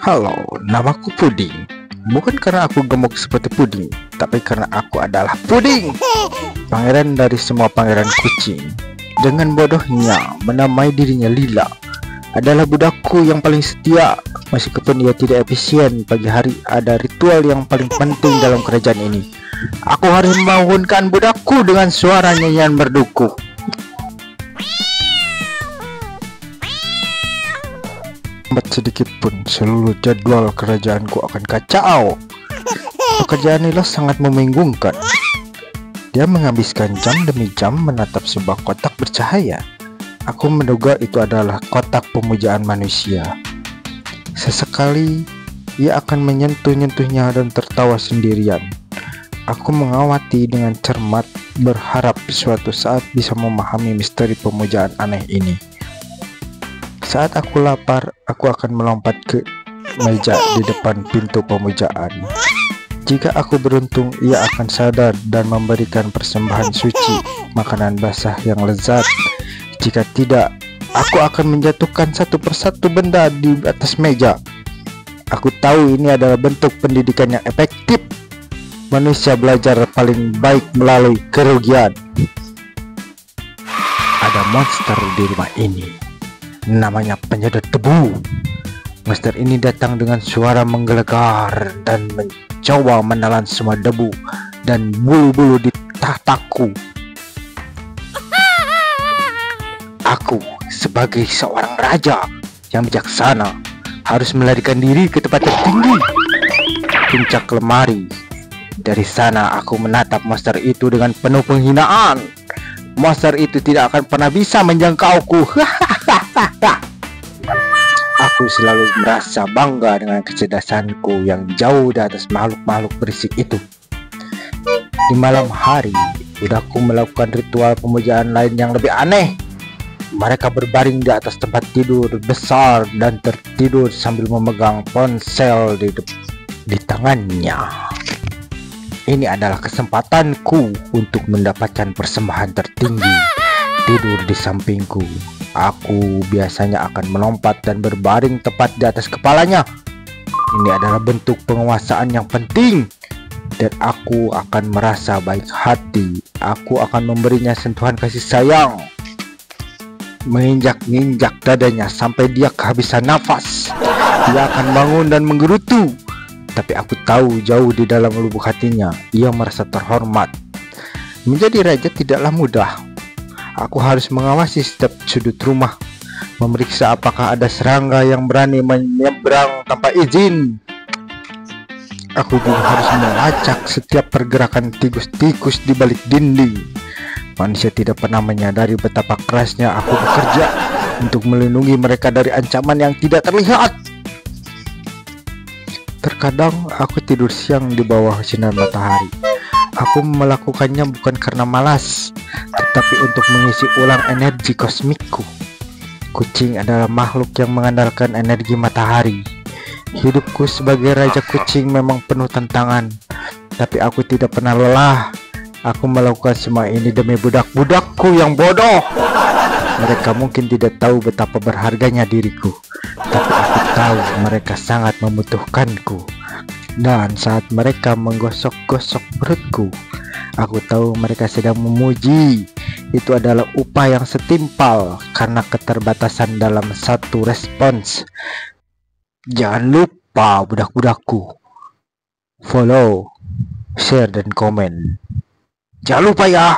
Halo, namaku Puding. Bukan karena aku gemuk seperti puding, tapi karena aku adalah puding, pangeran dari semua pangeran kucing. Dengan bodohnya menamai dirinya Lila, adalah budakku yang paling setia. Meskipun ia tidak efisien, pagi hari ada ritual yang paling penting dalam kerajaan ini. Aku harus membangunkan budakku dengan suara nyanyian merduku. Lambat sedikit pun seluruh jadwal kerajaanku akan kacau. Pekerjaan Lila sangat membingungkan. Dia menghabiskan jam demi jam menatap sebuah kotak bercahaya. Aku menduga itu adalah kotak pemujaan manusia. Sesekali ia akan menyentuh-nyentuhnya dan tertawa sendirian. Aku mengawati dengan cermat, berharap suatu saat bisa memahami misteri pemujaan aneh ini. Saat aku lapar, aku akan melompat ke meja di depan pintu pemujaan. Jika aku beruntung, ia akan sadar dan memberikan persembahan suci, makanan basah yang lezat. Jika tidak, aku akan menjatuhkan satu persatu benda di atas meja. Aku tahu ini adalah bentuk pendidikan yang efektif. Manusia belajar paling baik melalui kerugian. Ada monster di rumah ini. Namanya penyedot debu. Monster ini datang dengan suara menggelegar dan mencoba menelan semua debu dan bulu-bulu di tahtaku. Aku sebagai seorang raja yang bijaksana harus melarikan diri ke tempat tertinggi, puncak lemari. Dari sana aku menatap monster itu dengan penuh penghinaan. Monster itu tidak akan pernah bisa menjangkauku. Aku selalu merasa bangga dengan kecerdasanku yang jauh di atas makhluk-makhluk berisik itu. Di malam hari, budakku melakukan ritual pemujaan lain yang lebih aneh. Mereka berbaring di atas tempat tidur besar dan tertidur sambil memegang ponsel di tangannya. Ini adalah kesempatanku untuk mendapatkan persembahan tertinggi. Tidur di sampingku. Aku biasanya akan melompat dan berbaring tepat di atas kepalanya. Ini adalah bentuk penguasaan yang penting. Dan aku akan merasa baik hati. Aku akan memberinya sentuhan kasih sayang. Menginjak-injak dadanya sampai dia kehabisan nafas. Dia akan bangun dan menggerutu. Tapi aku tahu jauh di dalam lubuk hatinya ia merasa terhormat. Menjadi raja tidaklah mudah. Aku harus mengawasi setiap sudut rumah, memeriksa apakah ada serangga yang berani menyeberang tanpa izin. Aku juga harus melacak setiap pergerakan tikus-tikus di balik dinding. Manusia tidak pernah menyadari betapa kerasnya aku bekerja untuk melindungi mereka dari ancaman yang tidak terlihat. Terkadang aku tidur siang di bawah sinar matahari. Aku melakukannya bukan karena malas, tetapi untuk mengisi ulang energi kosmikku. Kucing adalah makhluk yang mengandalkan energi matahari. Hidupku sebagai raja kucing memang penuh tantangan, tapi aku tidak pernah lelah. Aku melakukan semua ini demi budak-budakku yang bodoh. Mereka mungkin tidak tahu betapa berharganya diriku, tapi aku tahu mereka sangat membutuhkanku. Dan saat mereka menggosok-gosok perutku, aku tahu mereka sedang memuji. Itu adalah upah yang setimpal karena keterbatasan dalam satu respons. Jangan lupa budak-budakku, follow, share, dan komen. Jangan lupa ya.